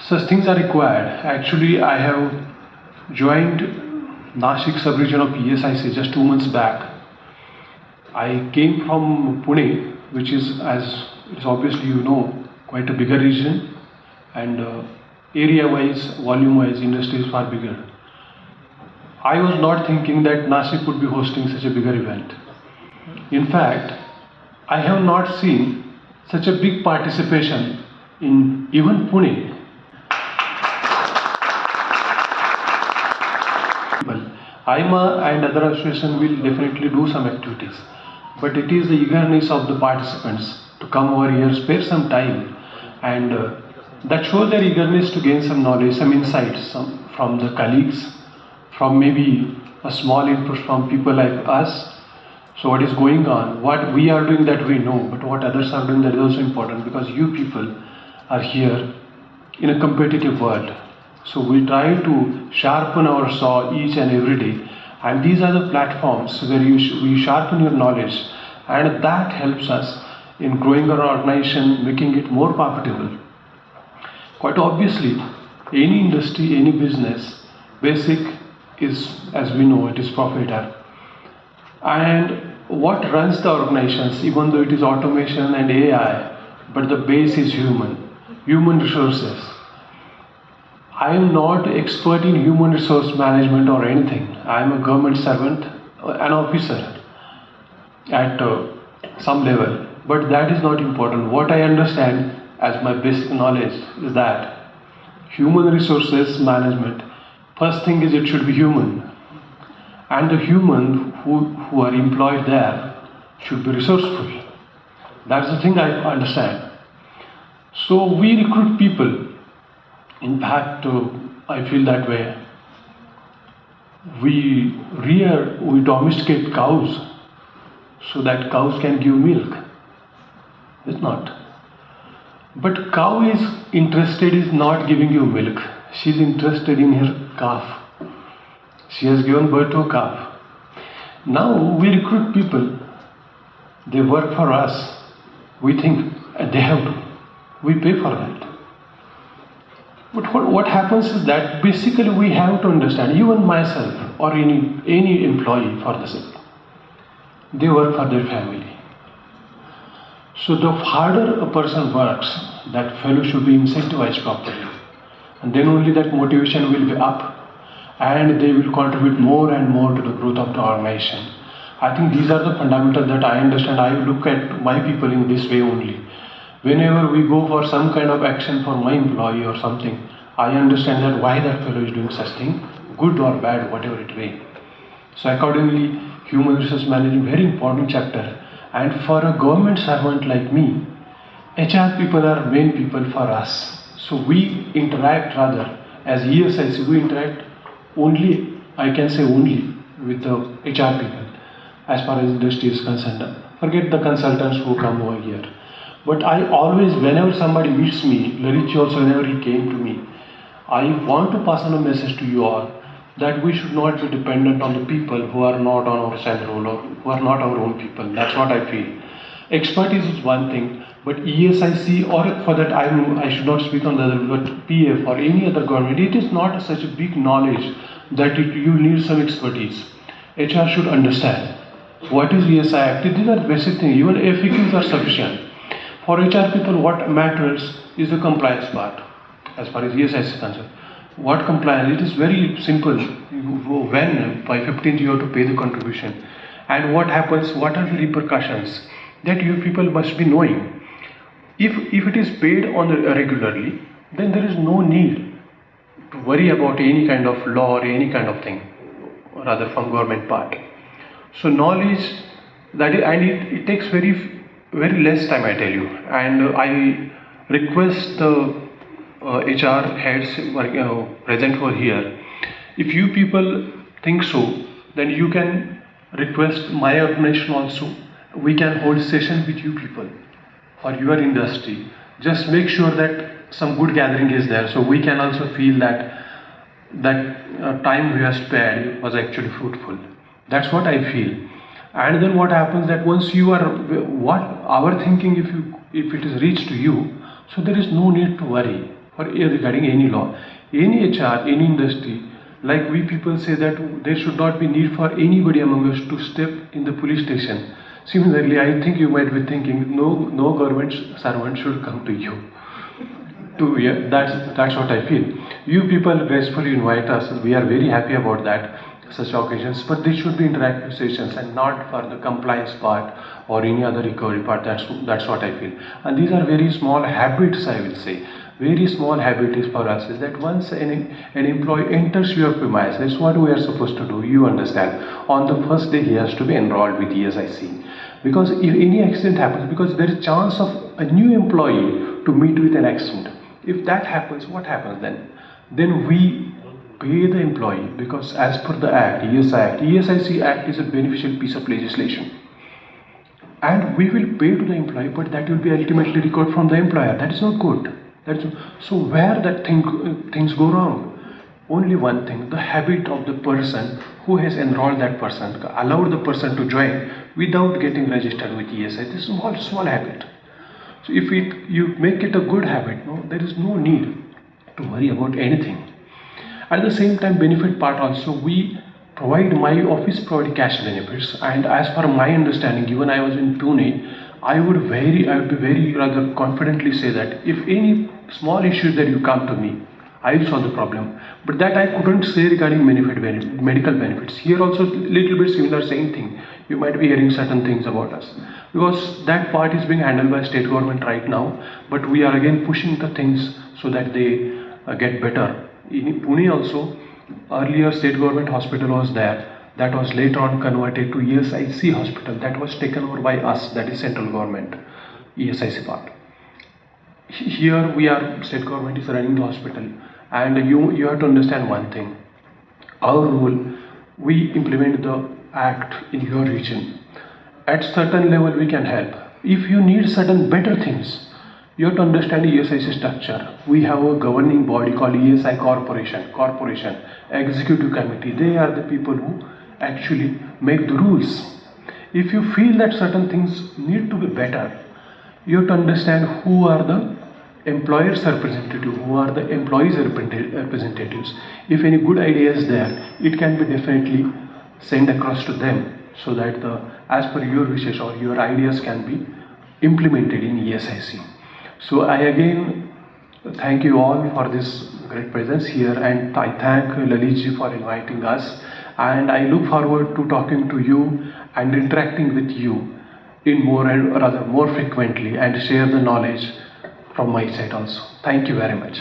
such things are required. Actually, I have joined Nashik sub-region of ESIC just 2 months back. I came from Pune, which is, as it's obviously you know, quite a bigger region, and area-wise, volume-wise, industry is far bigger. I was not thinking that Nashik would be hosting such a bigger event. In fact, I have not seen such a big participation in even Pune. Well, AIMA and other associations will definitely do some activities, but it is the eagerness of the participants to come over here, spare some time, and that shows their eagerness to gain some knowledge, some insights from the colleagues, from maybe a small input from people like us. So what is going on, what we are doing that we know, but what others are doing that is also important, because you people are here in a competitive world. So we try to sharpen our saw each and every day, and these are the platforms where we sharpen your knowledge, and that helps us in growing our organization, making it more profitable. Quite obviously, any industry, any business, basic is, as we know, it is profit. And what runs the organizations, even though it is automation and AI, but the base is human resources. I am not expert in human resource management or anything. I am a government servant, an officer at some level, but that is not important. What I understand as my basic knowledge is that human resources management, first thing is it should be human. And the human who are employed there should be resourceful. That's the thing I understand. So we recruit people. In fact, I feel that way. We domesticate cows so that cows can give milk. It's not. But cow is interested in not giving you milk. She's interested in her calf. She has given birth to a calf. Now we recruit people. They work for us. We think they have to. We pay for that. But what happens is that basically we have to understand, even myself or any employee for the sake, they work for their family. So the harder a person works, that fellow should be incentivized properly. And then only that motivation will be up, and they will contribute more and more to the growth of the organization. I think these are the fundamentals that I understand. I look at my people in this way only. Whenever we go for some kind of action for my employee or something, I understand that why that fellow is doing such thing, good or bad, whatever it may. So accordingly, human resource management, very important chapter. And for a government servant like me, HR people are main people for us. So we interact rather, as ESIC, we interact only, I can say only, with the HR people as far as industry is concerned. Forget the consultants who come over here. But I always, whenever somebody meets me, Larichi also, whenever he came to me, I want to pass on a message to you all that we should not be dependent on the people who are not on our cell roll or who are not our own people. That's what I feel. Expertise is one thing, but ESIC, or for that I should not speak on the other, but PF or any other government, it is not such a big knowledge that you need some expertise. HR should understand what is ESI. These are basic things. Even FAQs are sufficient. For HR people, what matters is the compliance part. As far as ESI is concerned, what compliance? It is very simple. When by 15th you have to pay the contribution, and what happens? What are the repercussions? That you people must be knowing. If it is paid on regularly, then there is no need to worry about any kind of law or any kind of thing, rather from government part. So knowledge that is, and it takes very less time, I tell you. And I request the HR heads present over here, if you people think so, then you can request my organization also. We can hold session with you people for your industry. Just make sure that some good gathering is there, so we can also feel that time we have spared was actually fruitful. That's what I feel. And then what happens that once you are, what our thinking, if it is reached to you, so there is no need to worry. or regarding any law, any HR, any industry, like we people say that there should not be need for anybody among us to step in the police station. Similarly, I think you might be thinking, no government servant should come to you. Yeah, that's what I feel. You people gracefully invite us. We are very happy about that, such occasions. But these should be interactive sessions and not for the compliance part or any other recovery part. That's what I feel. And these are very small habits, I will say. Very small habit is for us is that once an employee enters your premises, what we are supposed to do, you understand. On the first day, he has to be enrolled with ESIC. Because if any accident happens, because there is chance of a new employee to meet with an accident. If that happens, what happens then? Then we pay the employee, because as per the Act, ESIC Act is a beneficial piece of legislation. And we will pay to the employee, but that will be ultimately recovered from the employer. That is not good. So where that things go wrong? Only one thing, the habit of the person who has enrolled that person, allowed the person to join without getting registered with ESI. This is a small habit. So if you make it a good habit, no, there is no need to worry about anything. At the same time, benefit part also, my office provide cash benefits, and as per my understanding, even I was in Pune, I would be very rather confidently say that if any small issue that you come to me, I will solve the problem. But that I couldn't say regarding medical benefits. Here also little bit similar same thing. You might be hearing certain things about us, because that part is being handled by state government right now. But we are again pushing the things so that they get better. In Pune also, earlier state government hospital was there. That was later on converted to ESIC hospital. That was taken over by us, that is central government, ESIC part. Here we are, state government is running the hospital, and you have to understand one thing. Our role, we implement the act in your region. At certain level we can help. If you need certain better things, you have to understand ESIC structure. We have a governing body called ESI Corporation, Executive Committee. They are the people who actually make the rules. If you feel that certain things need to be better, you have to understand who are the employers representatives, who are the employees representatives. If any good idea is there, it can be definitely sent across to them, so that as per your wishes or your ideas can be implemented in ESIC. So I again thank you all for this great presence here, and I thank Lalitji for inviting us, and I look forward to talking to you and interacting with you in more frequently, and share the knowledge from my side also. Thank you very much.